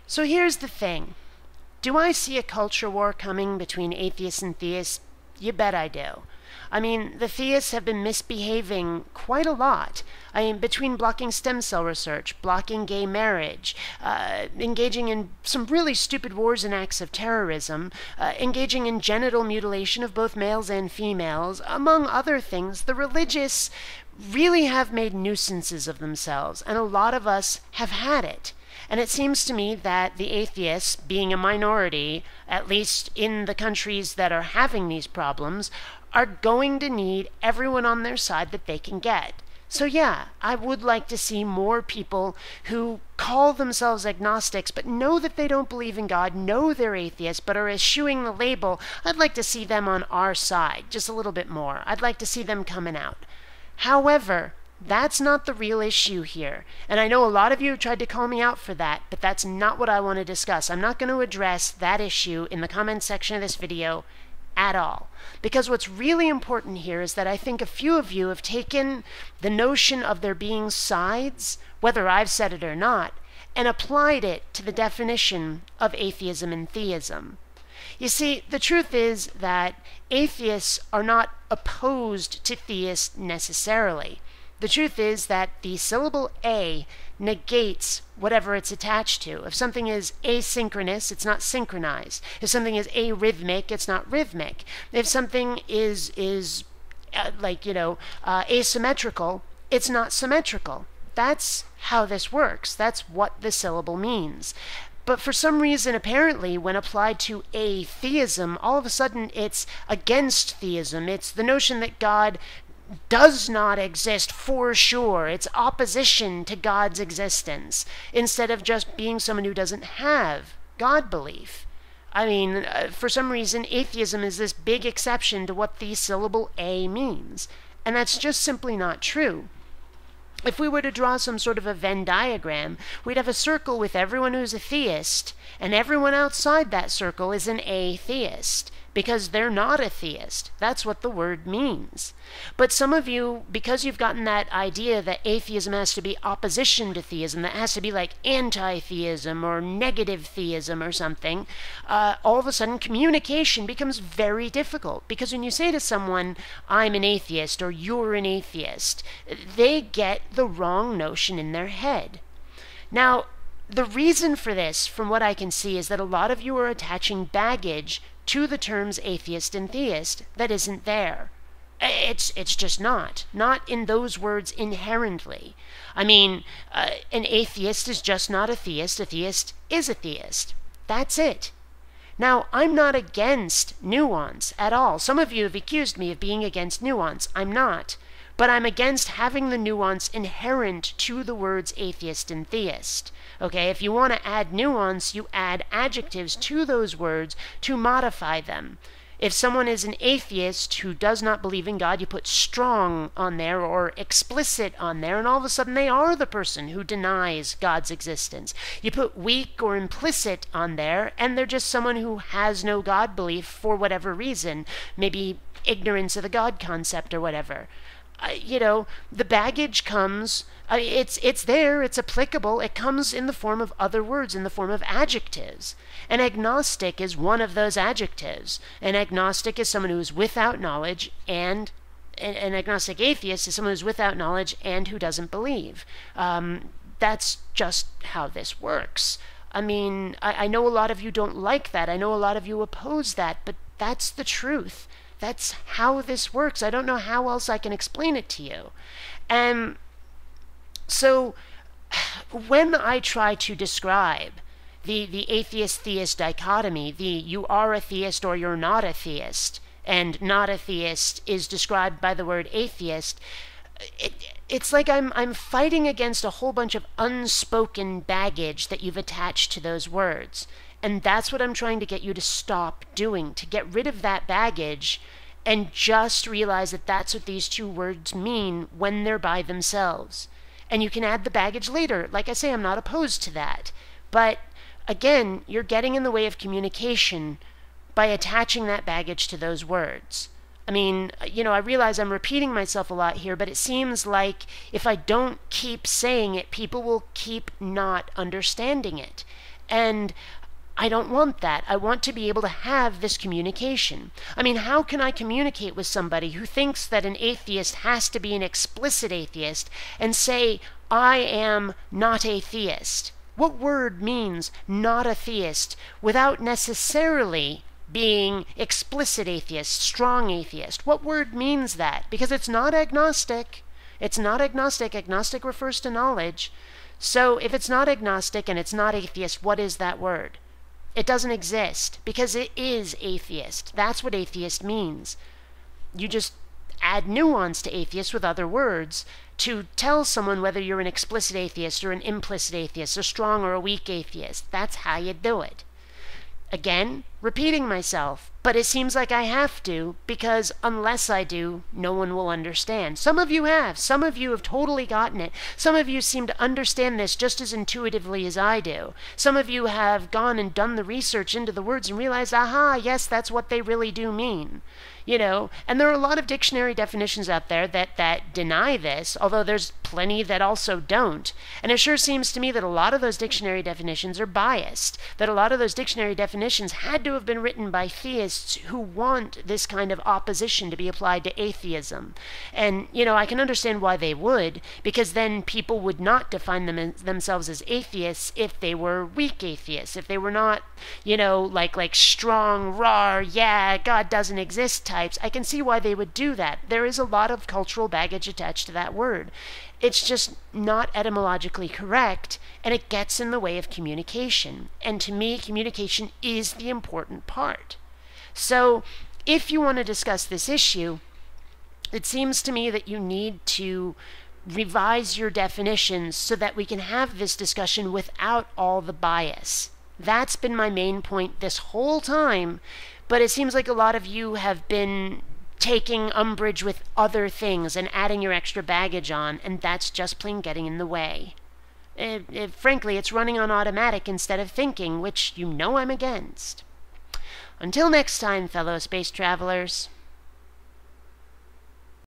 So here's the thing. Do I see a culture war coming between atheists and theists? You bet I do. I mean, the theists have been misbehaving quite a lot. I mean, between blocking stem cell research, blocking gay marriage, engaging in some really stupid wars and acts of terrorism, engaging in genital mutilation of both males and females, among other things, the religious really have made nuisances of themselves, and a lot of us have had it. And it seems to me that the atheists, being a minority, at least in the countries that are having these problems, are going to need everyone on their side that they can get. So yeah, I would like to see more people who call themselves agnostics but know that they don't believe in God, know they're atheists, but are eschewing the label. I'd like to see them on our side just a little bit more. I'd like to see them coming out. However, that's not the real issue here. And I know a lot of you have tried to call me out for that, but that's not what I want to discuss. I'm not going to address that issue in the comment section of this video at all. Because what's really important here is that I think a few of you have taken the notion of there being sides, whether I've said it or not, and applied it to the definition of atheism and theism. You see, the truth is that atheists are not opposed to theists necessarily. The truth is that the syllable a negates whatever it's attached to. If something is asynchronous, it's not synchronized. If something is arrhythmic, it's not rhythmic. If something is asymmetrical, it's not symmetrical. That's how this works. That's what the syllable means. But for some reason, apparently, when applied to atheism, all of a sudden it's against theism. It's the notion that God does not exist for sure. It's opposition to God's existence, instead of just being someone who doesn't have God belief. I mean, for some reason, atheism is this big exception to what the syllable a means. And that's just simply not true. If we were to draw some sort of a Venn diagram, we'd have a circle with everyone who's a theist, and everyone outside that circle is an atheist, because they're not a theist. That's what the word means. But some of you, because you've gotten that idea that atheism has to be opposition to theism, that has to be like anti-theism or negative theism or something, all of a sudden communication becomes very difficult. Because when you say to someone, I'm an atheist or you're an atheist, they get the wrong notion in their head. Now, the reason for this, from what I can see, is that a lot of you are attaching baggage to the terms atheist and theist that isn't there. It's just not in those words inherently. I mean, an atheist is just not a theist is a theist. That's it. Now, I'm not against nuance at all. Some of you have accused me of being against nuance. I'm not. But I'm against having the nuance inherent to the words atheist and theist. Okay, if you want to add nuance, you add adjectives to those words to modify them. If someone is an atheist who does not believe in God, you put strong on there or explicit on there, and all of a sudden they are the person who denies God's existence. You put weak or implicit on there, and they're just someone who has no God belief for whatever reason, maybe ignorance of the God concept or whatever. The baggage comes, it's there, it's applicable, it comes in the form of other words, in the form of adjectives. An agnostic is one of those adjectives. An agnostic is someone who is without knowledge, and an agnostic atheist is someone who's without knowledge and who doesn't believe. That's just how this works. I mean, I know a lot of you don't like that, I know a lot of you oppose that, but that's the truth. That's how this works. I don't know how else I can explain it to you. And so when I try to describe the atheist-theist dichotomy, the you are a theist or you're not a theist, and not a theist is described by the word atheist, it's like I'm fighting against a whole bunch of unspoken baggage that you've attached to those words. And that's what I'm trying to get you to stop doing, to get rid of that baggage and just realize that that's what these two words mean when they're by themselves. And you can add the baggage later. Like I say, I'm not opposed to that. But again, you're getting in the way of communication by attaching that baggage to those words. I mean, I realize I'm repeating myself a lot here, but it seems like if I don't keep saying it, people will keep not understanding it. And I don't want that. I want to be able to have this communication. I mean, how can I communicate with somebody who thinks that an atheist has to be an explicit atheist and say, I am not a theist? What word means not a theist without necessarily being explicit atheist, strong atheist? What word means that? Because it's not agnostic. It's not agnostic. Agnostic refers to knowledge. So if it's not agnostic and it's not atheist, what is that word? It doesn't exist because it is atheist. That's what atheist means. You just add nuance to atheist with other words to tell someone whether you're an explicit atheist or an implicit atheist, a strong or a weak atheist. That's how you do it. Again, repeating myself, but it seems like I have to, because unless I do, no one will understand. Some of you have. Some of you have totally gotten it. Some of you seem to understand this just as intuitively as I do. Some of you have gone and done the research into the words and realized, aha, yes, that's what they really do mean. And there are a lot of dictionary definitions out there that deny this, although there's plenty that also don't. And it sure seems to me that a lot of those dictionary definitions are biased, that a lot of those dictionary definitions had to have been written by theists who want this kind of opposition to be applied to atheism. And, I can understand why they would, because then people would not define themselves as atheists if they were weak atheists, if they were not, like strong, raw, yeah, God doesn't exist types. I can see why they would do that. There is a lot of cultural baggage attached to that word. It's just not etymologically correct, and it gets in the way of communication. And to me, communication is the important part. So, if you want to discuss this issue, it seems to me that you need to revise your definitions so that we can have this discussion without all the bias. That's been my main point this whole time. But it seems like a lot of you have been taking umbrage with other things and adding your extra baggage on, and that's just plain getting in the way. Frankly, it's running on automatic instead of thinking, which I'm against. Until next time, fellow space travelers.